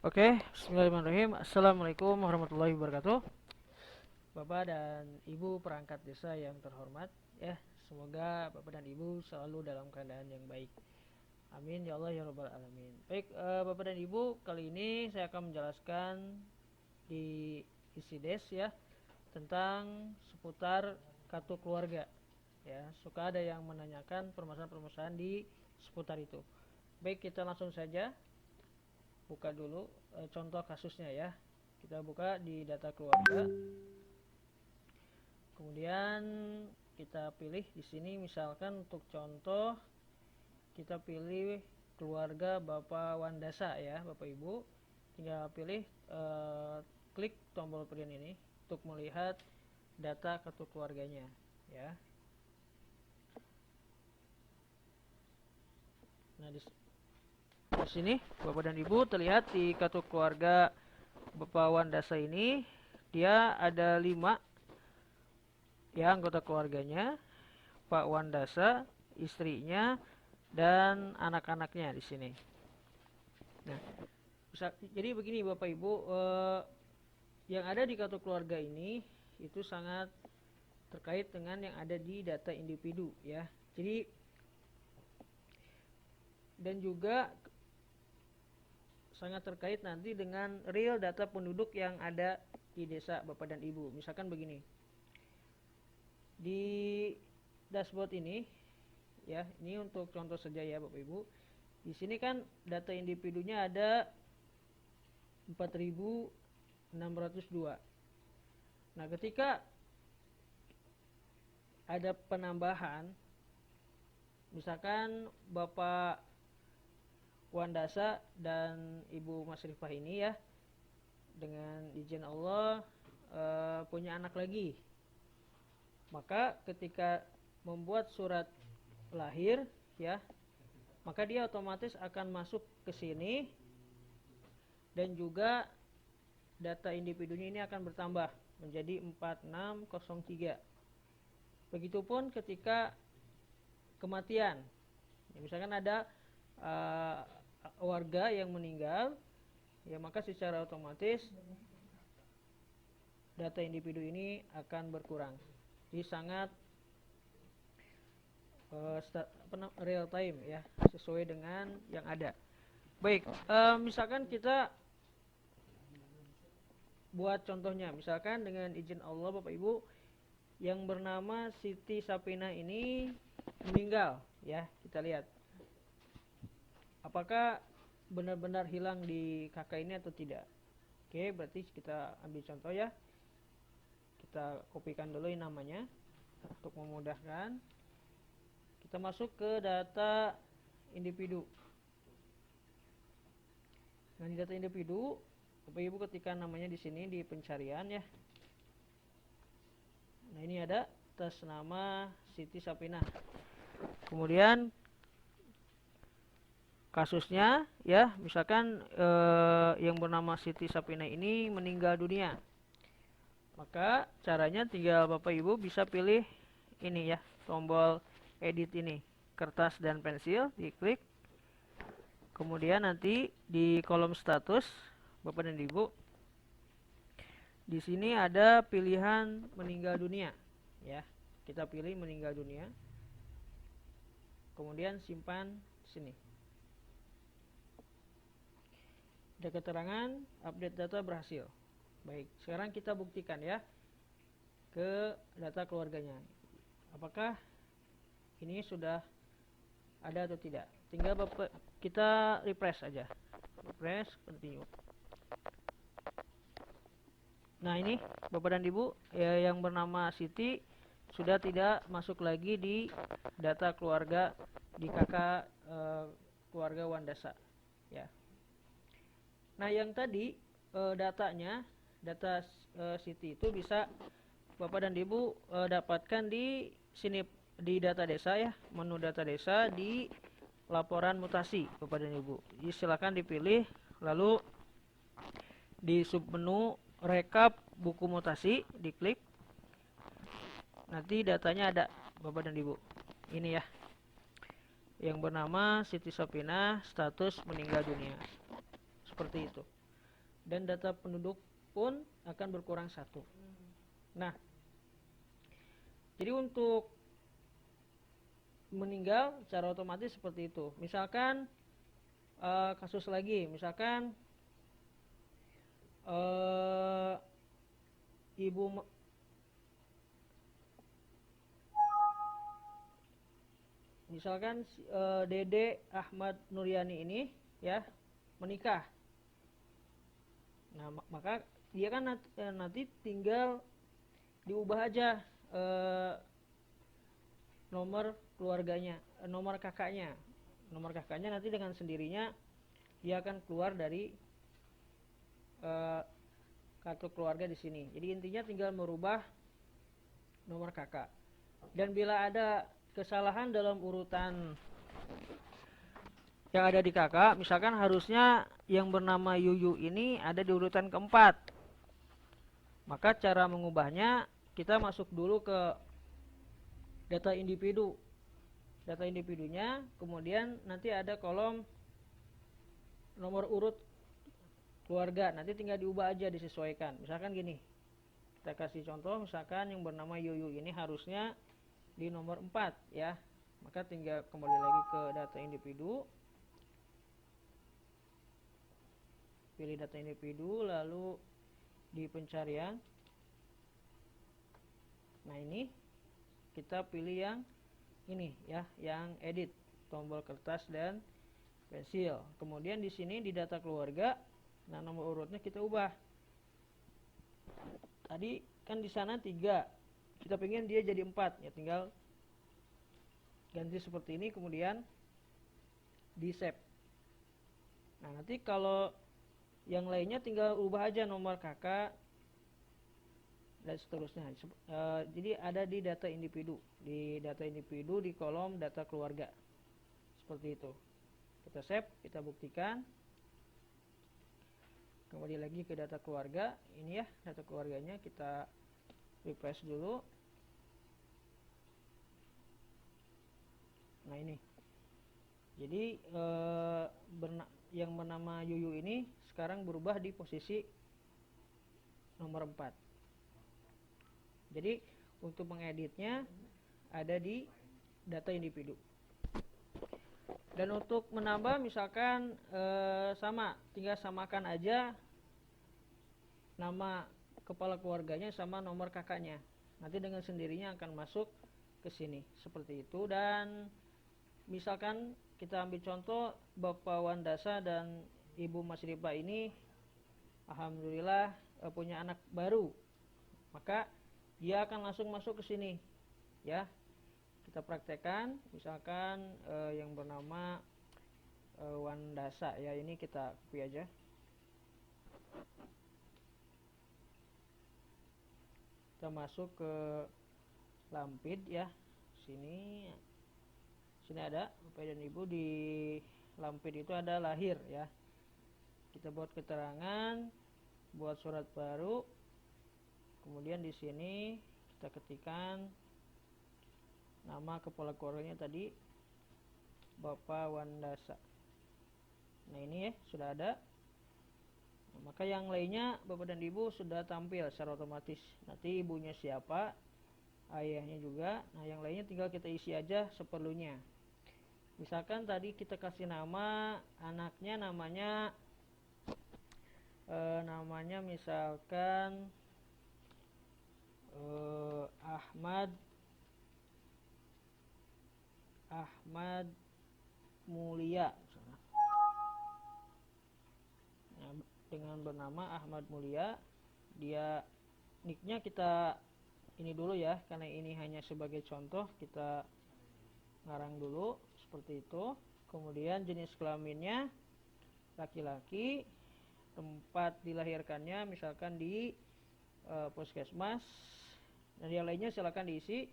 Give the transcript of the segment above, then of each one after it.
Oke, bismillahirrahmanirrahim. Assalamualaikum warahmatullahi wabarakatuh. Bapak dan Ibu perangkat desa yang terhormat, ya, semoga Bapak dan Ibu selalu dalam keadaan yang baik. Amin ya Allah ya rabbal alamin. Baik, Bapak dan Ibu, kali ini saya akan menjelaskan di isi des ya tentang seputar kartu keluarga. Ya, suka ada yang menanyakan permasalahan-permasalahan di seputar itu. Baik, kita langsung saja buka dulu contoh kasusnya ya. Kita buka di data keluarga. Kemudian kita pilih di sini misalkan untuk contoh kita pilih keluarga Bapak Wandasa ya, Bapak Ibu. Tinggal pilih klik tombol print ini untuk melihat data kartu keluarganya ya. Nah, di sini Bapak dan Ibu terlihat di kartu keluarga Bapak Wandasa ini dia ada 5 ya anggota keluarganya, Pak Wandasa, istrinya, dan anak-anaknya di sini. Nah, jadi begini Bapak Ibu, yang ada di kartu keluarga ini itu sangat terkait dengan yang ada di data individu ya. Jadi dan juga sangat terkait nanti dengan real data penduduk yang ada di desa Bapak dan Ibu. Misalkan begini. Di dashboard ini ya, ini untuk contoh saja ya Bapak Ibu. Di sini kan data individunya ada 4.602. Nah, ketika ada penambahan misalkan Bapak Wandasa dan Ibu Masrifah ini ya dengan izin Allah punya anak lagi, maka ketika membuat surat lahir ya, maka dia otomatis akan masuk ke sini dan juga data individunya ini akan bertambah menjadi 4603. Begitupun ketika kematian ya, misalkan ada warga yang meninggal ya, maka secara otomatis data individu ini akan berkurang. Jadi sangat real time ya, sesuai dengan yang ada. Baik, misalkan kita buat contohnya, misalkan dengan izin Allah Bapak Ibu, yang bernama Siti Sapina ini meninggal ya. Kita lihat apakah benar-benar hilang di kakak ini atau tidak. Oke, berarti kita ambil contoh ya. Kita kopikan dulu ini namanya untuk memudahkan. Kita masuk ke data individu. Nah, di data individu, Bapak Ibu ketika namanya di sini di pencarian ya. Nah, ini ada atas nama Siti Sapina. Kemudian kasusnya ya, misalkan yang bernama Siti Sapina ini meninggal dunia. Maka caranya tinggal Bapak Ibu bisa pilih ini ya, tombol edit ini, kertas dan pensil, diklik. Kemudian nanti di kolom status Bapak dan Ibu, di sini ada pilihan meninggal dunia ya. Kita pilih meninggal dunia. Kemudian simpan sini. Ada keterangan update data berhasil. Baik, sekarang kita buktikan ya ke data keluarganya. Apakah ini sudah ada atau tidak? Tinggal kita refresh aja. Refresh, continue. Nah, ini Bapak dan Ibu ya, yang bernama Siti sudah tidak masuk lagi di data keluarga di kakak keluarga Wandasa ya. Nah, yang tadi datanya, data Siti itu bisa Bapak dan Ibu dapatkan di sini di data desa ya, menu data desa di laporan mutasi Bapak dan Ibu. Jadi silakan dipilih, lalu di submenu rekap buku mutasi diklik. Nanti datanya ada Bapak dan Ibu. Ini ya. Yang bernama Siti Sapina, status meninggal dunia. Seperti itu. dan data penduduk pun akan berkurang 1. Nah, jadi untuk meninggal secara otomatis seperti itu. Misalkan kasus lagi, misalkan ibu misalkan Dede Ahmad Nuryani ini ya menikah. Nah, maka dia kan nanti tinggal diubah aja nomor keluarganya, nomor kakaknya. Nomor kakaknya nanti dengan sendirinya dia akan keluar dari kartu keluarga di sini. Jadi intinya tinggal merubah nomor kakak. Dan bila ada kesalahan dalam urutan yang ada di kakak, misalkan harusnya yang bernama Yuyu ini ada di urutan keempat, maka cara mengubahnya kita masuk dulu ke data individu. Data individunya, kemudian nanti ada kolom nomor urut keluarga, nanti tinggal diubah aja, disesuaikan. Misalkan gini, kita kasih contoh, misalkan yang bernama Yuyu ini harusnya di nomor 4 ya, maka tinggal kembali lagi ke data individu, pilih data individu, lalu di pencarian, nah ini kita pilih yang ini ya, yang edit, tombol kertas dan pensil. Kemudian di sini di data keluarga, nah nomor urutnya kita ubah. Tadi kan di sana 3, kita pengen dia jadi 4, ya tinggal ganti seperti ini, kemudian di save. Nah nanti kalau yang lainnya tinggal ubah aja nomor kakak dan seterusnya. Jadi ada di data individu, di kolom data keluarga seperti itu. Kita save, kita buktikan. Kembali lagi ke data keluarga, ini ya data keluarganya, kita refresh dulu. Nah ini, jadi yang bernama Yuyu ini sekarang berubah di posisi nomor 4. Jadi untuk mengeditnya ada di data individu. Dan untuk menambah misalkan sama, tinggal samakan aja nama kepala keluarganya sama nomor kakaknya. Nanti dengan sendirinya akan masuk ke sini seperti itu. Dan misalkan kita ambil contoh Bapak Wandasa dan Ibu Masripa ini alhamdulillah punya anak baru, maka dia akan langsung masuk ke sini ya. Kita praktekkan, misalkan yang bernama Wandasa ya, ini kita copy aja. Kita masuk ke Lampid ya, sini ada Bapak dan Ibu. Di Lampid itu ada lahir ya, kita buat keterangan, buat surat baru. Kemudian di sini kita ketikkan nama kepala keluarganya tadi, Bapak Wandasa. Nah ini ya sudah ada. Nah, maka yang lainnya Bapak dan Ibu sudah tampil secara otomatis. Nanti ibunya siapa, ayahnya juga. Nah yang lainnya tinggal kita isi aja seperlunya. Misalkan tadi kita kasih nama anaknya, namanya misalkan Ahmad Mulia. Nah, dengan bernama Ahmad Mulia, dia nicknya kita ini dulu ya, karena ini hanya sebagai contoh, kita ngarang dulu seperti itu. Kemudian jenis kelaminnya laki-laki, tempat dilahirkannya misalkan di puskesmas, dan yang lainnya silakan diisi.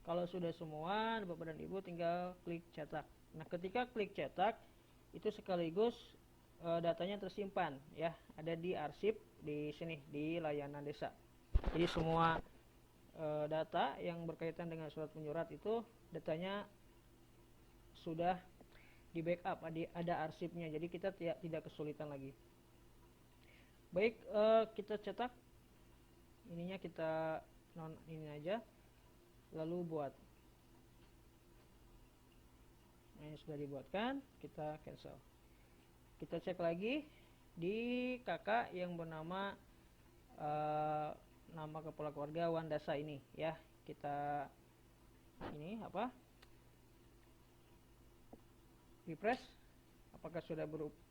Kalau sudah semua, Bapak dan Ibu tinggal klik cetak. Nah ketika klik cetak itu sekaligus datanya tersimpan ya, ada di arsip di sini di layanan desa. Jadi semua data yang berkaitan dengan surat menyurat itu datanya sudah di backup, ada arsipnya, jadi kita tidak kesulitan lagi. Baik, kita cetak ininya, kita non ini aja, lalu buat. Nah, ini sudah dibuatkan, kita cancel. Kita cek lagi di kakak yang bernama nama kepala keluarga Wandasa ini ya. Kita ini apa? Refresh. Apakah sudah berubah?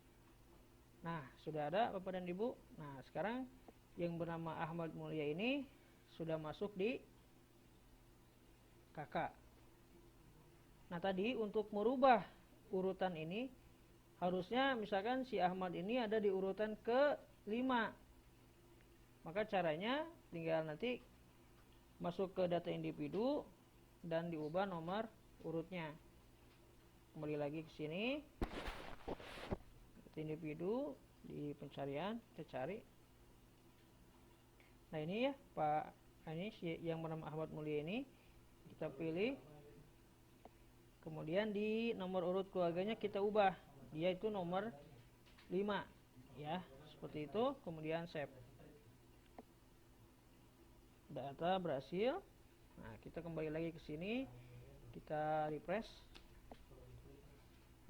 Nah, sudah ada Bapak dan Ibu. Nah, sekarang yang bernama Ahmad Mulia ini sudah masuk di kakak. Nah, tadi untuk merubah urutan ini harusnya misalkan si Ahmad ini ada di urutan ke-5. Maka caranya tinggal nanti masuk ke data individu dan diubah nomor urutnya. Kembali lagi ke sini, data individu di pencarian, kita cari. Nah, ini ya Pak, ini yang bernama Ahmad Mulia ini kita pilih. Kemudian di nomor urut keluarganya kita ubah, dia itu nomor 5 ya, seperti itu. Kemudian save. Data berhasil. Nah, kita kembali lagi ke sini, kita refresh.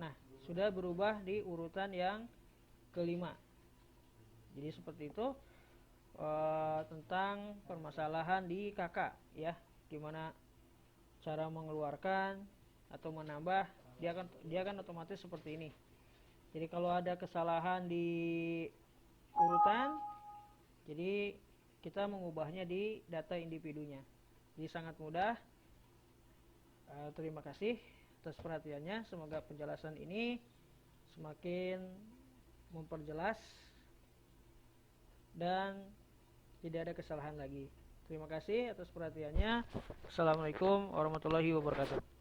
Nah, sudah berubah di urutan yang ke-5. Jadi seperti itu tentang permasalahan di kakak ya, gimana cara mengeluarkan atau menambah. Dia kan otomatis seperti ini. Jadi kalau ada kesalahan di urutan, jadi kita mengubahnya di data individunya. Jadi sangat mudah. Terima kasih atas perhatiannya. Semoga penjelasan ini semakin memperjelas dan tidak ada kesalahan lagi. Terima kasih atas perhatiannya. Assalamualaikum warahmatullahi wabarakatuh.